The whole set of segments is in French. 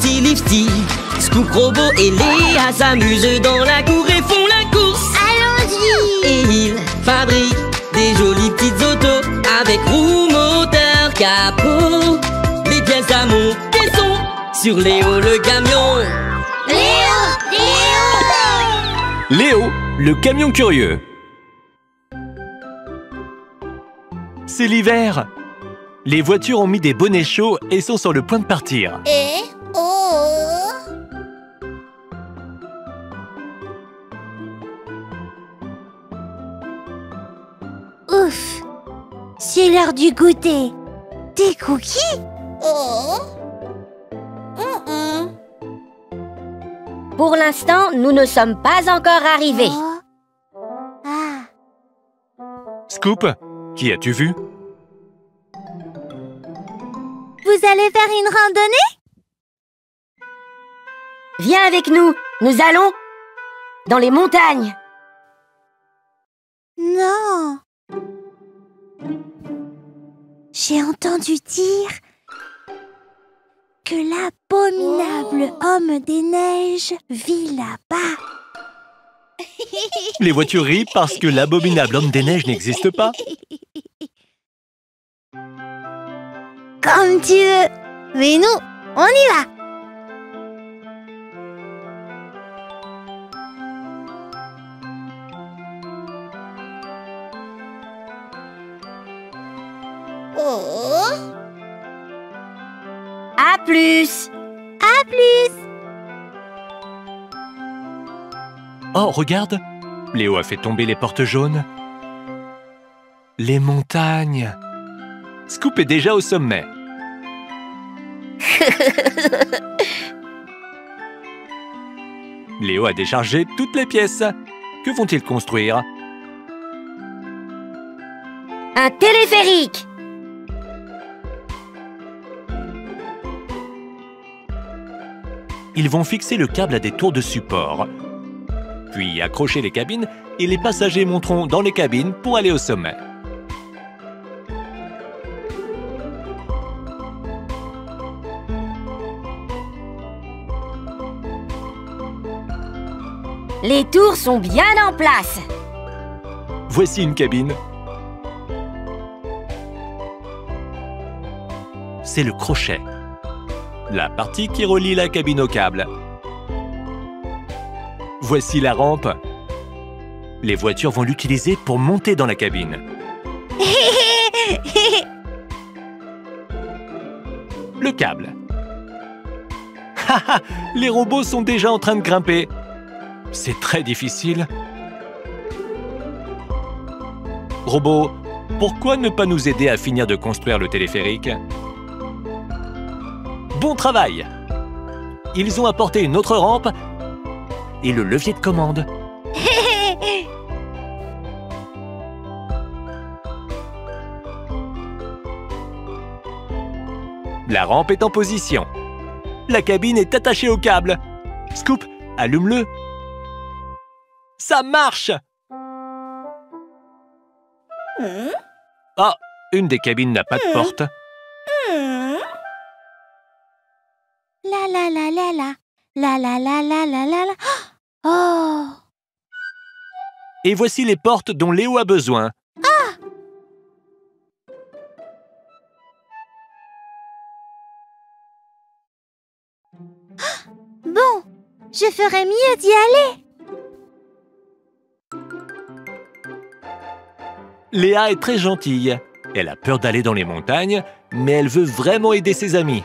Lifty, Scoop, Robot et Léa s'amusent dans la cour et font la course. Allons-y! Et ils fabriquent des jolies petites autos avec roues, moteur, capot. Les pièces à monter sont sur Léo le camion. Léo! Léo! Léo, le camion curieux. C'est l'hiver. Les voitures ont mis des bonnets chauds et sont sur le point de partir. Et... oh! Ouf! C'est l'heure du goûter. Des cookies? Oh! Pour l'instant, nous ne sommes pas encore arrivés. Oh. Ah! Scoop, qui as-tu vu? Vous allez faire une randonnée? Viens avec nous, nous allons dans les montagnes. Non! J'ai entendu dire que l'abominable homme des neiges vit là-bas. Les voitures rient parce que l'abominable homme des neiges n'existe pas. Comme tu veux. Mais nous, on y va. Oh. À plus. À plus. Oh, regarde! Léo a fait tomber les portes jaunes. Les montagnes! Scoop est déjà au sommet. Léo a déchargé toutes les pièces. Que vont-ils construire? Un téléphérique. Ils vont fixer le câble à des tours de support, puis accrocher les cabines et les passagers monteront dans les cabines pour aller au sommet. Les tours sont bien en place. Voici une cabine. C'est le crochet, la partie qui relie la cabine au câble. Voici la rampe. Les voitures vont l'utiliser pour monter dans la cabine. Le câble. Haha, les robots sont déjà en train de grimper. C'est très difficile. Robot, pourquoi ne pas nous aider à finir de construire le téléphérique? Bon travail! Ils ont apporté une autre rampe et le levier de commande. La rampe est en position. La cabine est attachée au câble. Scoop, allume-le. Ça marche! Ah, une des cabines n'a pas de porte. La la la la la. La la la la la la la. Oh! Et voici les portes dont Léo a besoin. Bon, je ferais mieux d'y aller. Léa est très gentille. Elle a peur d'aller dans les montagnes, mais elle veut vraiment aider ses amis.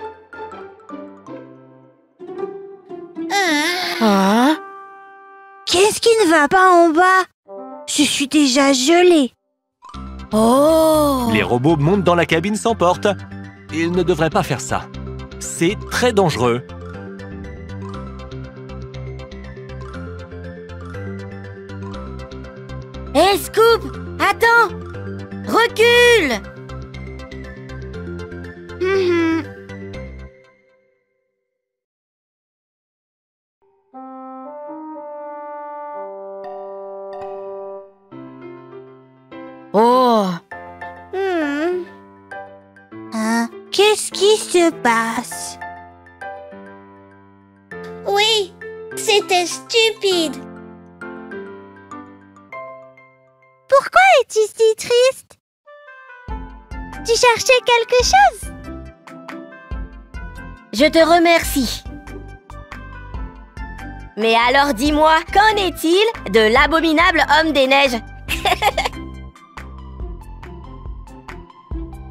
Hein? Qu'est-ce qui ne va pas en bas? Je suis déjà gelée. Oh! Les robots montent dans la cabine sans porte. Ils ne devraient pas faire ça. C'est très dangereux. Hé, Scoop! Attends! Recule! Oh! Hein? Qu'est-ce qui se passe? C'était stupide. Pourquoi es-tu si triste? Tu cherchais quelque chose? Je te remercie. Mais alors dis-moi, qu'en est-il de l'abominable homme des neiges?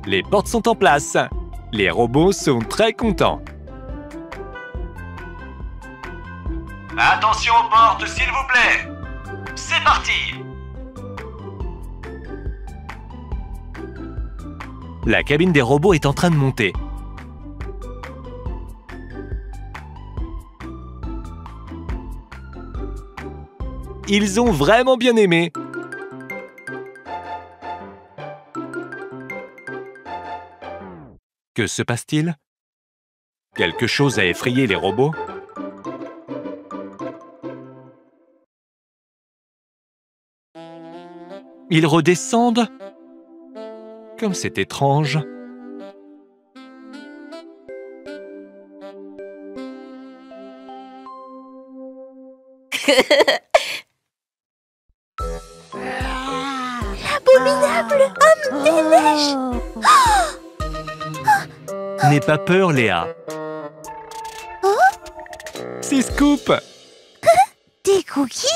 Les portes sont en place. Les robots sont très contents. Attention aux portes, s'il vous plaît. C'est parti. La cabine des robots est en train de monter. Ils ont vraiment bien aimé. Que se passe-t-il? Quelque chose a effrayé les robots? Ils redescendent? Comme c'est étrange. L'abominable homme des neiges! N'aie pas peur, Léa. C'est Scoop! Des cookies?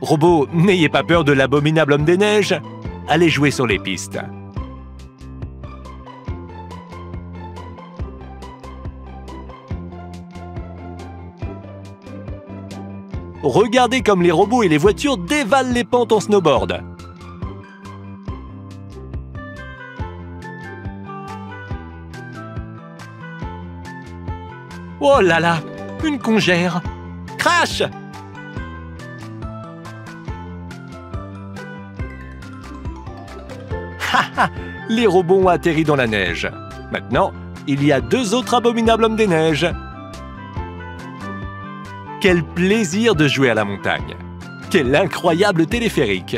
Robots, n'ayez pas peur de l'abominable homme des neiges. Allez jouer sur les pistes. Regardez comme les robots et les voitures dévalent les pentes en snowboard. Oh là là, une congère. Crash! Haha, les robots ont atterri dans la neige. Maintenant, il y a 2 autres abominables hommes des neiges. Quel plaisir de jouer à la montagne! Quel incroyable téléphérique!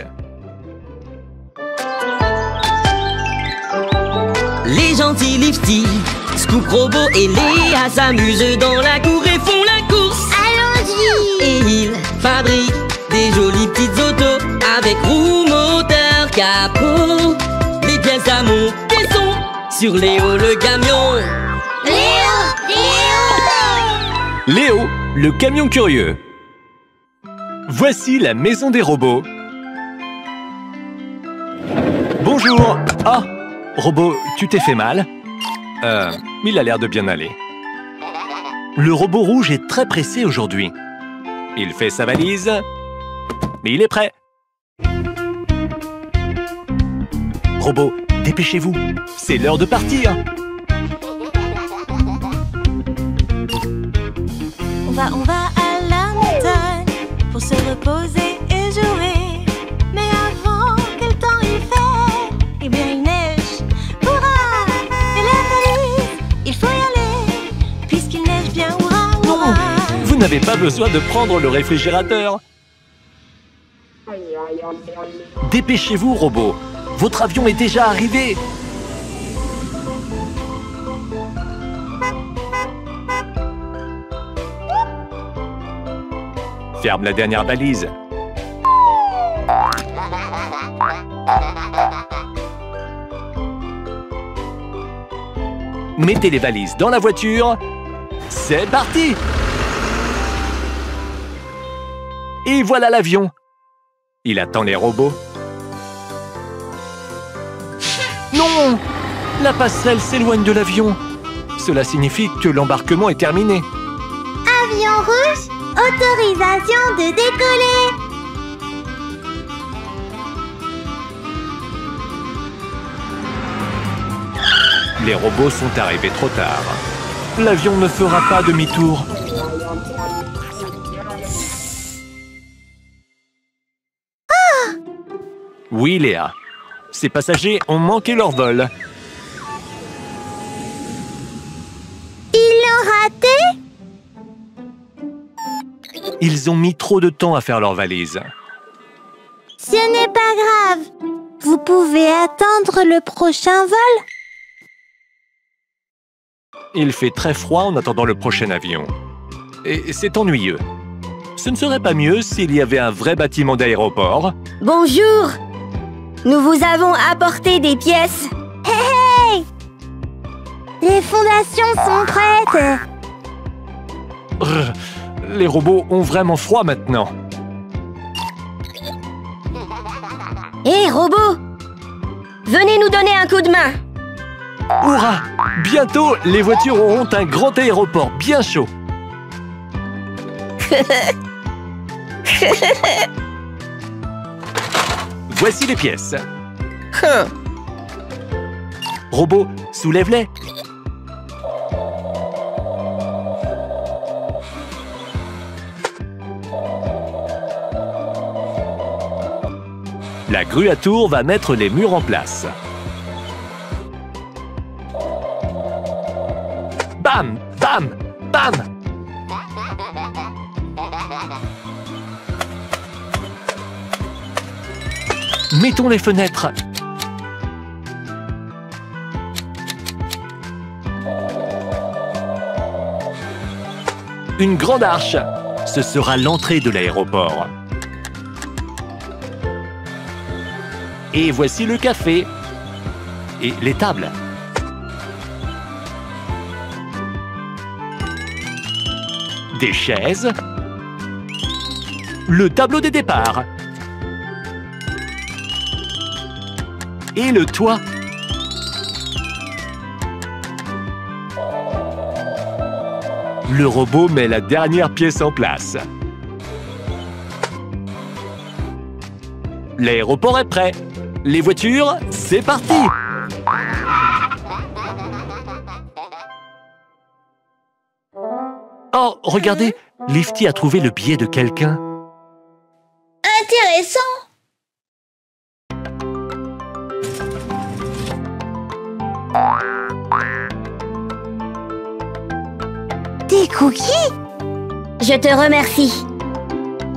Les gentils Lifty, Scoop Robot et Léa s'amusent dans la cour et font la course. Allons-y! Et ils fabriquent des jolies petites autos avec roues, moteur, capot. Les pièces à monter sont sur Léo le camion. Léo, le camion curieux. Voici la maison des robots. Bonjour. Ah, robot, tu t'es fait mal? Il a l'air de bien aller. Le robot rouge est très pressé aujourd'hui. Il fait sa valise, mais il est prêt. Robot, dépêchez-vous, c'est l'heure de partir. On va à la montagne pour se reposer et jouer. Mais avant, quel temps il fait? Eh bien, il neige. Hurrah! Et la valise, il faut y aller. Puisqu'il neige bien, hurrah, hurrah! Non, vous n'avez pas besoin de prendre le réfrigérateur. Dépêchez-vous, robot. Votre avion est déjà arrivé. Ferme la dernière valise. Mettez les valises dans la voiture. C'est parti! Et voilà l'avion. Il attend les robots. Non! La passerelle s'éloigne de l'avion. Cela signifie que l'embarquement est terminé. Avion rouge, autorisation de décoller. Les robots sont arrivés trop tard. L'avion ne fera pas demi-tour. Oui, Léa. Ces passagers ont manqué leur vol. Ils l'ont raté? Ils ont mis trop de temps à faire leur valise. Ce n'est pas grave. Vous pouvez attendre le prochain vol? Il fait très froid en attendant le prochain avion. Et c'est ennuyeux. Ce ne serait pas mieux s'il y avait un vrai bâtiment d'aéroport? Bonjour! Nous vous avons apporté des pièces. Hey! Les fondations sont prêtes! Brr, les robots ont vraiment froid maintenant. Hé, robots! Venez nous donner un coup de main. Hurrah! Bientôt, les voitures auront un grand aéroport bien chaud. Voici les pièces. Robot, soulève-les. La grue à tour va mettre les murs en place. Bam! Bam! Bam! Mettons les fenêtres. Une grande arche. Ce sera l'entrée de l'aéroport. Et voici le café. Et les tables. Des chaises. Le tableau des départs. Et le toit. Le robot met la dernière pièce en place. L'aéroport est prêt. Les voitures, c'est parti! Oh, regardez, Lifty a trouvé le billet de quelqu'un. Intéressant! Des cookies? Je te remercie.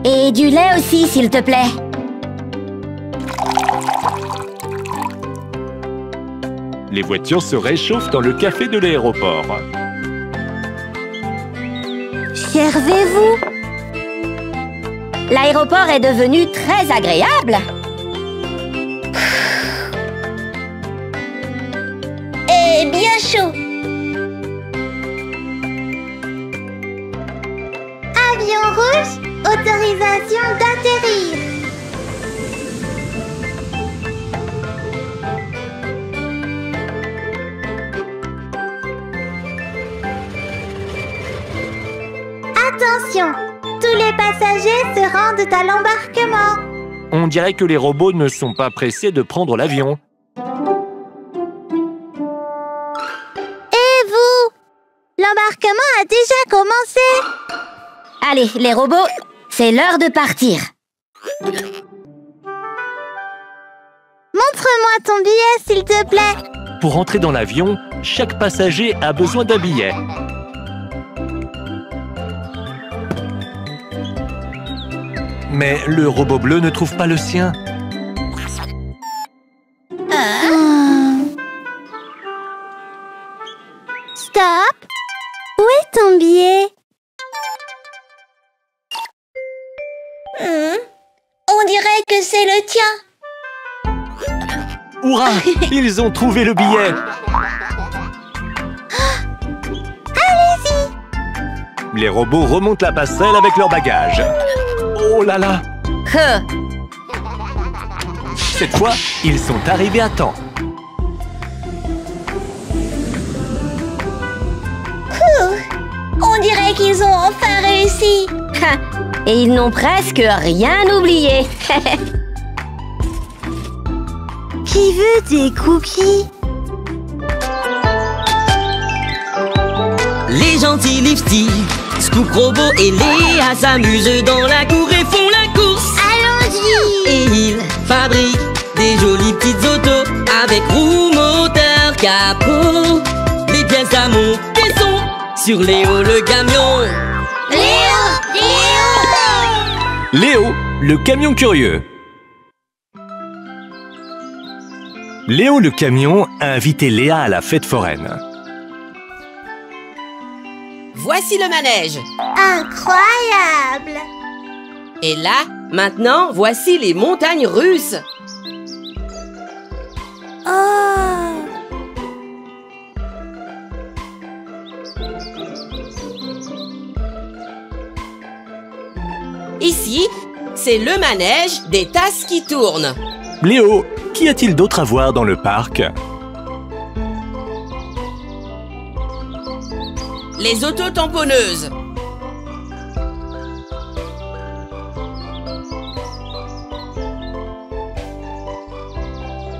Et du lait aussi, s'il te plaît. Les voitures se réchauffent dans le café de l'aéroport. Servez-vous? L'aéroport est devenu très agréable. Et bien chaud. Avion rouge, autorisation d'atterrir. Attention, tous les passagers se rendent à l'embarquement. On dirait que les robots ne sont pas pressés de prendre l'avion. Et vous? L'embarquement a déjà commencé. Allez, les robots, c'est l'heure de partir. Montre-moi ton billet, s'il te plaît. Pour entrer dans l'avion, chaque passager a besoin d'un billet. Mais le robot bleu ne trouve pas le sien. Stop! Où est ton billet? On dirait que c'est le tien. Hurrah! Ils ont trouvé le billet! Allez-y! Les robots remontent la passerelle avec leurs bagages. Oh là là! Cette fois, ils sont arrivés à temps. On dirait qu'ils ont enfin réussi. Et ils n'ont presque rien oublié. Qui veut des cookies? Les gentils Lifty, Scoop, Robot et Léa s'amusent dans la cour et font la course. Allons-y! Et ils fabriquent des jolies petites autos avec roues, moteur, capot. Les pièces à monter sont sur Léo le camion. Léo! Léo, le camion curieux. Léo le camion a invité Léa à la fête foraine. Voici le manège. Incroyable! Et là, maintenant, voici les montagnes russes. Oh! Ici, c'est le manège des tasses qui tournent. Léo, qu'y a-t-il d'autre à voir dans le parc? Les autotamponneuses.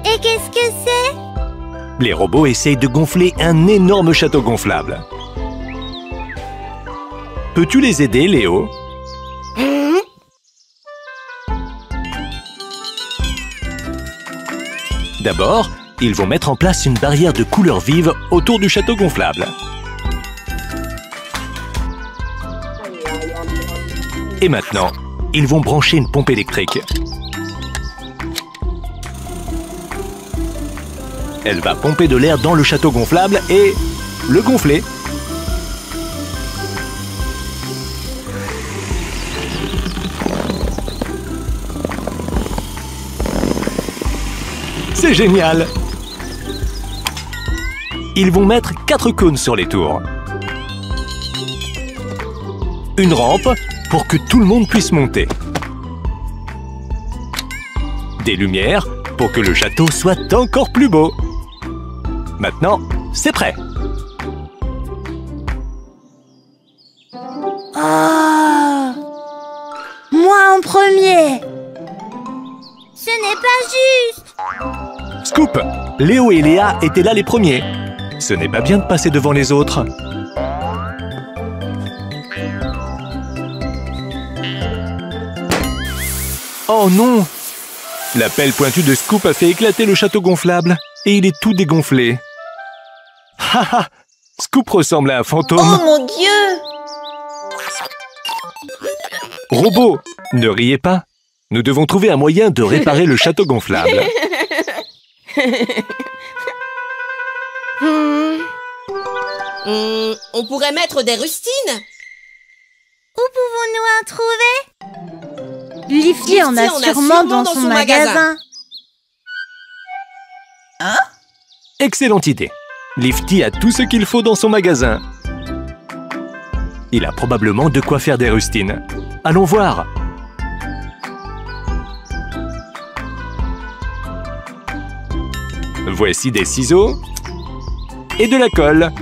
Et qu'est-ce que c'est? Les robots essayent de gonfler un énorme château gonflable. Peux-tu les aider, Léo? D'abord, ils vont mettre en place une barrière de couleurs vives autour du château gonflable. Et maintenant, ils vont brancher une pompe électrique. Elle va pomper de l'air dans le château gonflable et le gonfler. C'est génial! Ils vont mettre 4 cônes sur les tours. Une rampe pour que tout le monde puisse monter. Des lumières pour que le château soit encore plus beau. Maintenant, c'est prêt. Oh! Moi en premier! Ce n'est pas juste! Scoop! Léo et Léa étaient là les premiers. Ce n'est pas bien de passer devant les autres. Oh non! La pelle pointue de Scoop a fait éclater le château gonflable et il est tout dégonflé. Haha! Scoop ressemble à un fantôme. Oh mon Dieu! Robot, ne riez pas. Nous devons trouver un moyen de réparer le château gonflable. On pourrait mettre des rustines. Où pouvons-nous en trouver? Lifty en a sûrement dans son magasin. Excellente idée. Lifty a tout ce qu'il faut dans son magasin. Il a probablement de quoi faire des rustines. Allons voir. Voici des ciseaux et de la colle.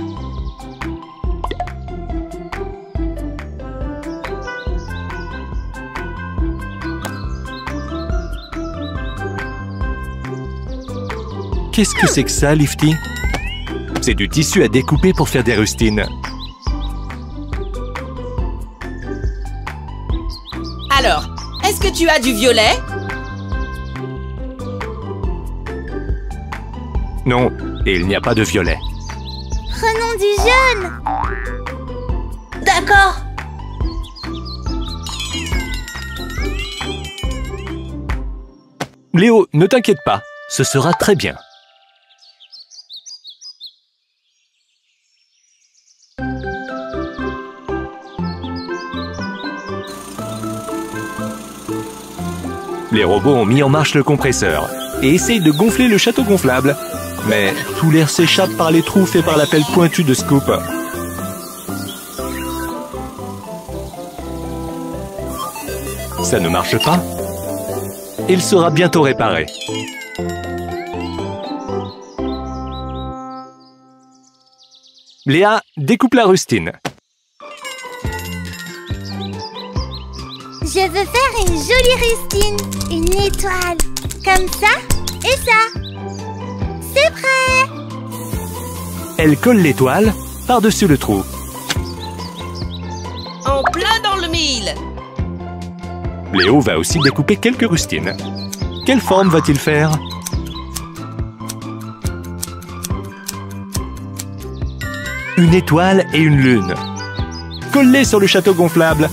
Qu'est-ce que c'est que ça, Lifty? C'est du tissu à découper pour faire des rustines. Alors, est-ce que tu as du violet? Non, il n'y a pas de violet. Prenons du jaune. D'accord. Léo, ne t'inquiète pas, ce sera très bien. Les robots ont mis en marche le compresseur et essayent de gonfler le château gonflable. Mais tout l'air s'échappe par les trous faits par la pelle pointue de Scoop. Ça ne marche pas. Il sera bientôt réparé. Léa, découpe la rustine. Je veux faire une jolie rustine, une étoile, comme ça et ça. C'est prêt! Elle colle l'étoile par-dessus le trou. En plein dans le mille. Léo va aussi découper quelques rustines. Quelle forme va-t-il faire? Une étoile et une lune. Colle-les sur le château gonflable.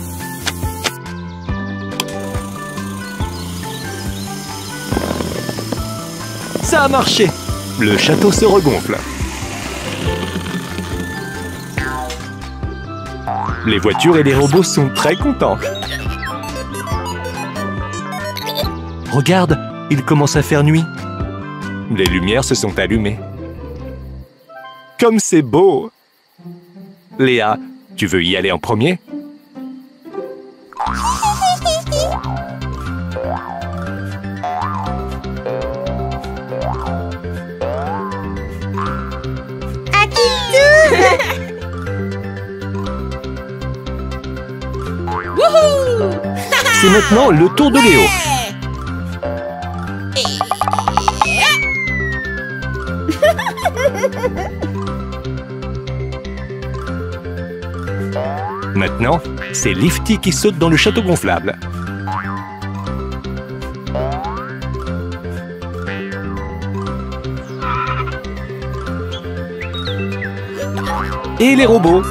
Ça a marché! Le château se regonfle. Les voitures et les robots sont très contents. Regarde, il commence à faire nuit. Les lumières se sont allumées. Comme c'est beau! Léa, tu veux y aller en premier? À qui le tour? C'est maintenant le tour de Léo. Maintenant, c'est Lifty qui saute dans le château gonflable. Et les robots.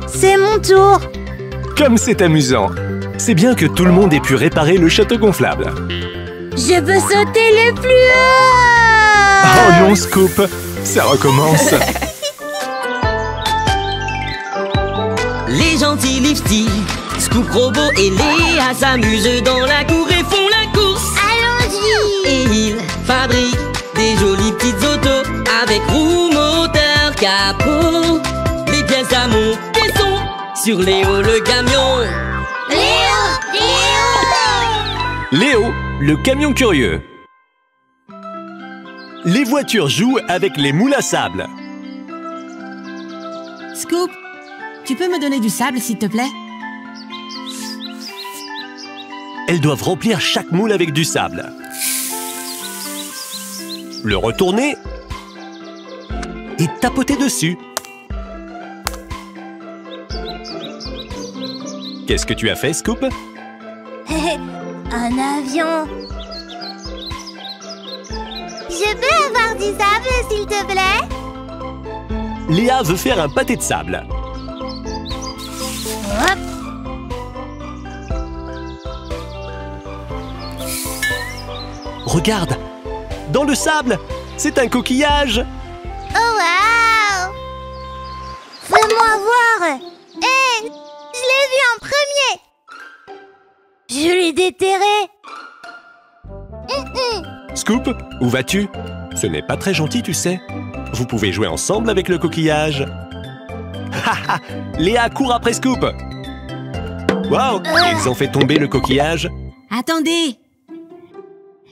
C'est mon tour. Comme c'est amusant. C'est bien que tout le monde ait pu réparer le château gonflable. Je veux sauter le plus haut. Oh non, Scoop, ça recommence. Les gentils Lifty, Scoop Robot et Léa s'amusent dans la cour et font la course. Allons-y. Et ils fabriquent des jolies petites autos avec roues, moteur, capot. Les pièces à monter sont sur Léo le camion. Léo, le camion curieux. Les voitures jouent avec les moules à sable. Scoop, tu peux me donner du sable, s'il te plaît? Elles doivent remplir chaque moule avec du sable. Le retourner et tapoter dessus. Qu'est-ce que tu as fait, Scoop? Un avion. Je peux avoir du sable, s'il te plaît? Léa veut faire un pâté de sable. Hop. Regarde, dans le sable, c'est un coquillage. Oh wow! Fais-moi voir. Hé, je l'ai vu en premier. Je l'ai déterré. Scoop, où vas-tu? Ce n'est pas très gentil, tu sais. Vous pouvez jouer ensemble avec le coquillage. Haha, Léa court après Scoop. Waouh, ils ont fait tomber le coquillage. Attendez!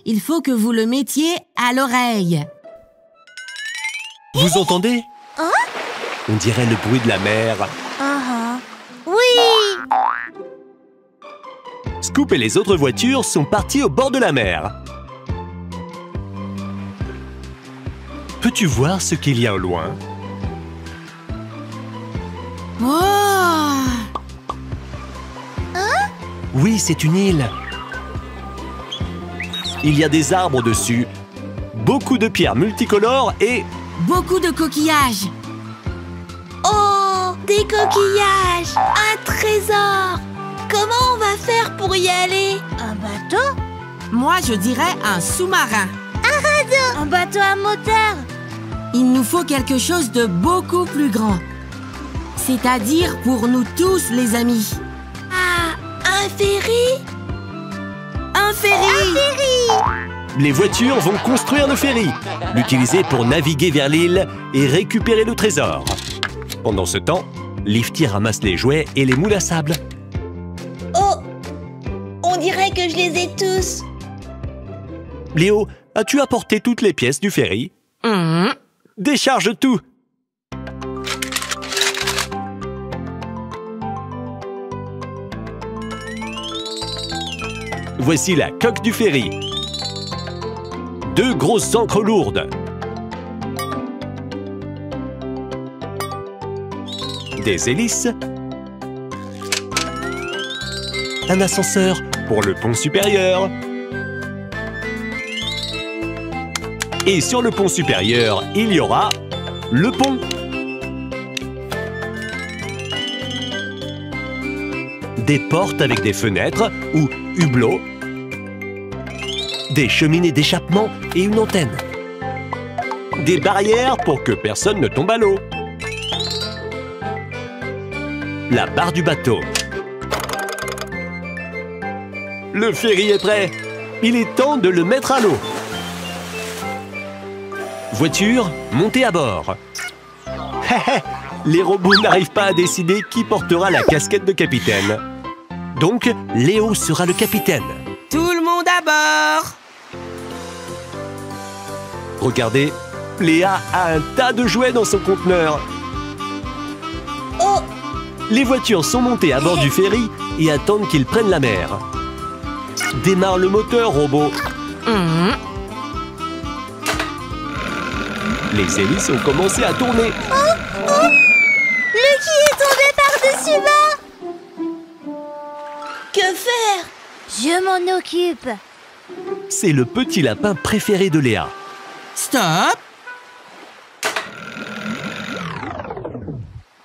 Il faut que vous le mettiez à l'oreille. Vous entendez? On dirait le bruit de la mer. Oui. Scoop et les autres voitures sont partis au bord de la mer. Peux-tu voir ce qu'il y a au loin? Oh! Oui, c'est une île. Il y a des arbres dessus, beaucoup de pierres multicolores et... Beaucoup de coquillages. Oh, des coquillages! Un trésor! Comment on va faire pour y aller? Un bateau? Moi, je dirais un sous-marin. Un bateau à moteur? Il nous faut quelque chose de beaucoup plus grand. C'est-à-dire pour nous tous, les amis. Ah, un ferry? Un ferry! Les voitures vont construire le ferry, l'utiliser pour naviguer vers l'île et récupérer le trésor. Pendant ce temps, Lifty ramasse les jouets et les moules à sable. Oh! On dirait que je les ai tous. Léo, as-tu apporté toutes les pièces du ferry? Décharge tout! Voici la coque du ferry. 2 grosses ancres lourdes. Des hélices. Un ascenseur pour le pont supérieur. Et sur le pont supérieur, il y aura le pont. des portes avec des fenêtres ou hublots, des cheminées d'échappement et une antenne, des barrières pour que personne ne tombe à l'eau, la barre du bateau. Le ferry est prêt. Il est temps de le mettre à l'eau. Voiture, montez à bord. Les robots n'arrivent pas à décider qui portera la casquette de capitaine. Donc, Léo sera le capitaine. Tout le monde à bord! Regardez, Léa a un tas de jouets dans son conteneur. Oh! Les voitures sont montées à bord du ferry et attendent qu'il prenne la mer. Démarre le moteur, robot. Les hélices ont commencé à tourner. Oh! Lucky est tombé par-dessus bas! Que faire? Je m'en occupe. C'est le petit lapin préféré de Léa. Stop!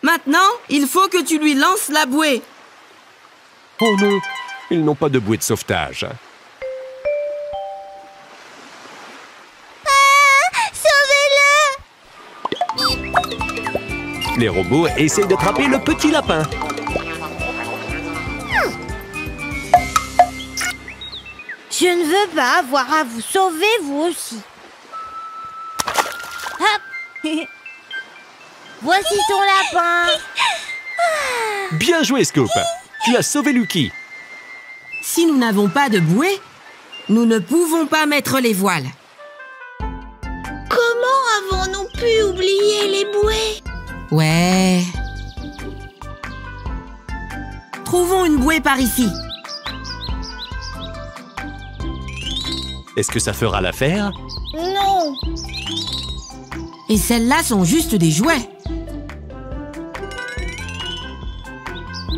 Maintenant, il faut que tu lui lances la bouée. Oh non, ils n'ont pas de bouée de sauvetage. Sauvez-le! Les robots essayent d'attraper le petit lapin. Je ne veux pas avoir à vous sauver, vous aussi. Hop. Voici ton lapin. Bien joué, Scoop. Tu as sauvé Lucky. Si nous n'avons pas de bouée, nous ne pouvons pas mettre les voiles. Comment avons-nous pu oublier les bouées? Ouais. Trouvons une bouée par ici. Est-ce que ça fera l'affaire? Non. Et celles-là sont juste des jouets.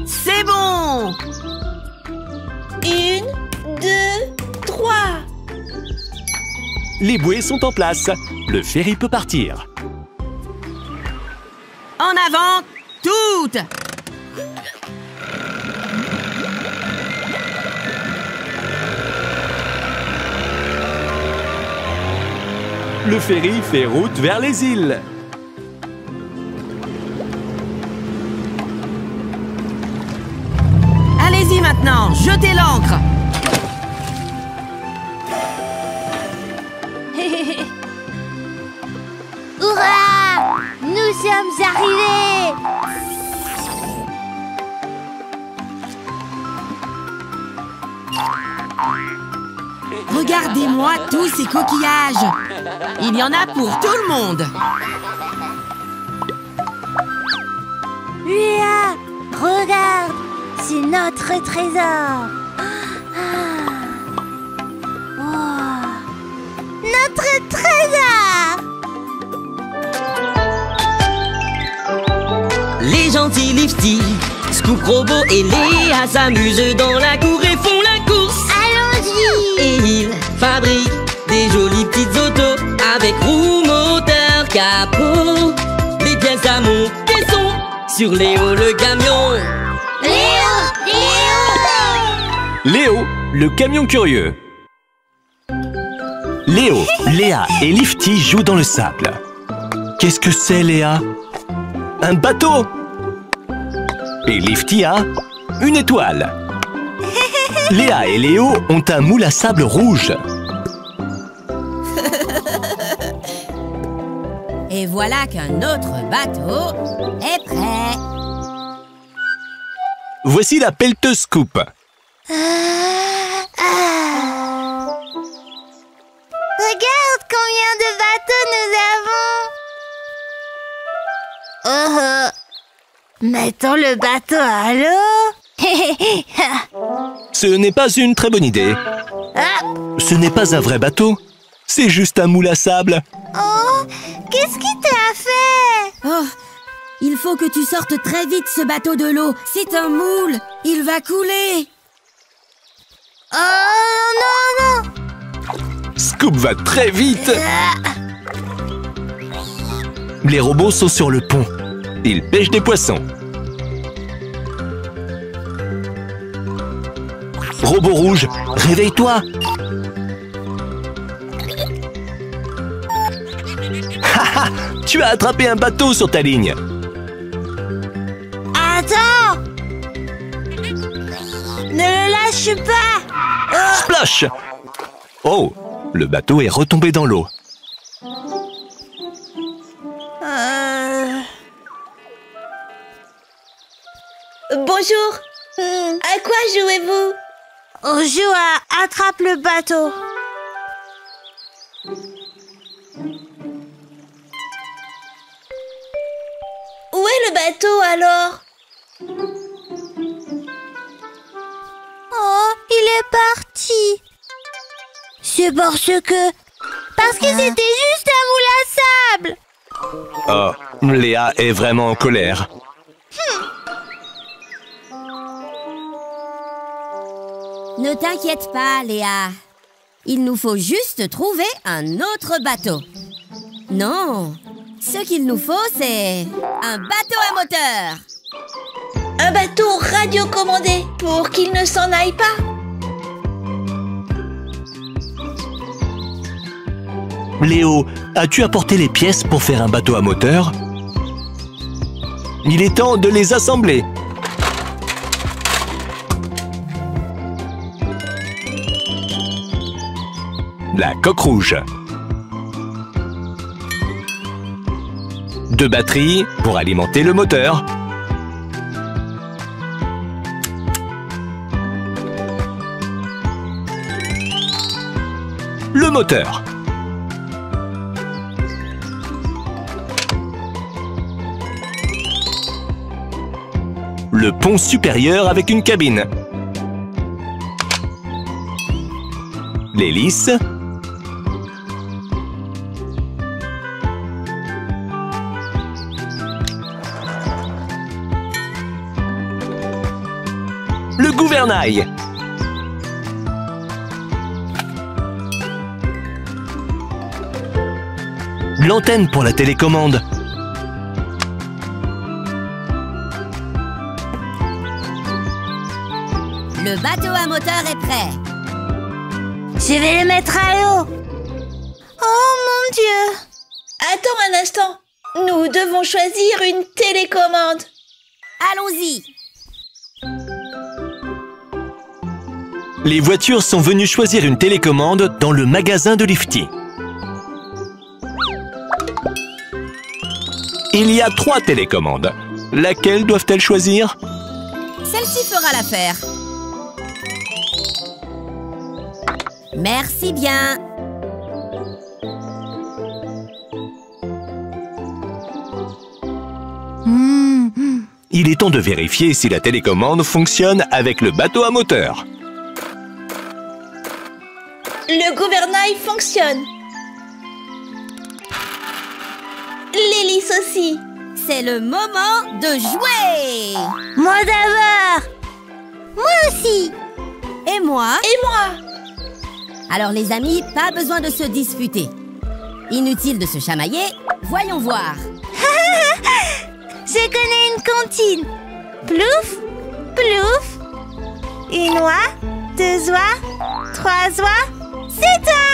C'est bon! 1, 2, 3. Les bouées sont en place. Le ferry peut partir. En avant, toutes! Le ferry fait route vers les îles. Allez-y maintenant, jetez l'ancre! Hurrah! Nous sommes arrivés! Regardez-moi tous ces coquillages! Il y en a pour tout le monde! Léa, regarde! C'est notre trésor! Oh. Notre trésor! Les gentils Lifty, Scoop Robot et Léa s'amusent dans la cour et font la course. Allons-y! Et ils fabriquent des jolies petites autos avec roues, moteur, capot. Les pièces à monter sont sur Léo le camion. Léo! Léo, le camion curieux. Léo, Léa et Lifty jouent dans le sable. Qu'est-ce que c'est, Léa? Un bateau! Et Lifty a une étoile. Léa et Léo ont un moule à sable rouge. Et voilà qu'un autre bateau est prêt. Voici la pelleteuse Scoop. Regarde combien de bateaux nous avons! Mettons le bateau à l'eau! Ce n'est pas une très bonne idée. Ce n'est pas un vrai bateau. C'est juste un moule à sable. Oh! Qu'est-ce qui t'a fait? Oh, il faut que tu sortes très vite ce bateau de l'eau. C'est un moule. Il va couler. Oh non, non! Scoop va très vite. Les robots sont sur le pont. Ils pêchent des poissons. Robot rouge, réveille-toi! Haha, tu as attrapé un bateau sur ta ligne! Attends! Ne le lâche pas! Splash! Oh, le bateau est retombé dans l'eau. Bonjour. À quoi jouez-vous? On joue à Attrape le bateau. Où est le bateau alors? Oh, il est parti. C'est parce que c'était juste un moule à sable. Oh, Léa est vraiment en colère. Ne t'inquiète pas, Léa. Il nous faut juste trouver un autre bateau. Non, ce qu'il nous faut, c'est un bateau à moteur. Un bateau radiocommandé pour qu'il ne s'en aille pas. Léo, as-tu apporté les pièces pour faire un bateau à moteur? Il est temps de les assembler. La coque rouge. 2 batteries pour alimenter le moteur. Le moteur. Le pont supérieur avec une cabine. L'hélice. Le gouvernail. L'antenne pour la télécommande. Le bateau à moteur est prêt. Je vais le mettre à l'eau. Oh mon Dieu. Attends un instant. Nous devons choisir une télécommande. Allons-y. Les voitures sont venues choisir une télécommande dans le magasin de Lifty. Il y a 3 télécommandes. Laquelle doivent-elles choisir? Celle-ci fera l'affaire. Merci bien. Il est temps de vérifier si la télécommande fonctionne avec le bateau à moteur. Le gouvernail fonctionne. L'hélice aussi. C'est le moment de jouer. Moi d'abord. Moi aussi. Et moi? Et moi? Alors les amis, pas besoin de se disputer. Inutile de se chamailler, voyons voir. Je connais une comptine. Plouf, plouf. 1 oie, 2 oies, 3 oies. C'est toi!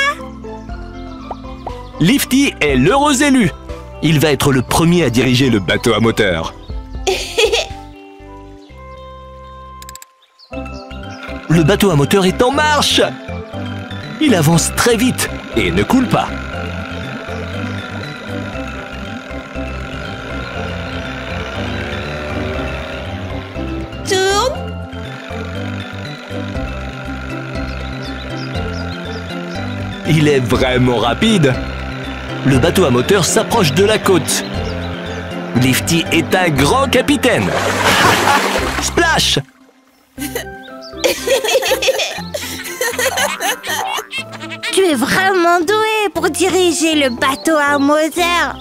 Lifty est l'heureux élu. Il va être le premier à diriger le bateau à moteur. Le bateau à moteur est en marche. Il avance très vite et ne coule pas. Tourne. Il est vraiment rapide. Le bateau à moteur s'approche de la côte. Lifty est un grand capitaine. Splash! Tu es vraiment doué pour diriger le bateau à moteur.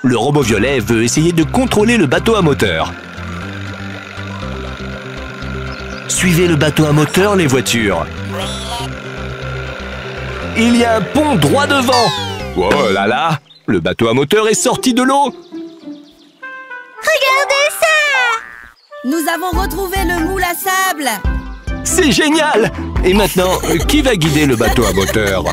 Le robot violet veut essayer de contrôler le bateau à moteur. Suivez le bateau à moteur, les voitures. Il y a un pont droit devant. Oh là là, le bateau à moteur est sorti de l'eau. Regardez ça! Nous avons retrouvé le moule à sable. C'est génial! Et maintenant, qui va guider le bateau à moteur?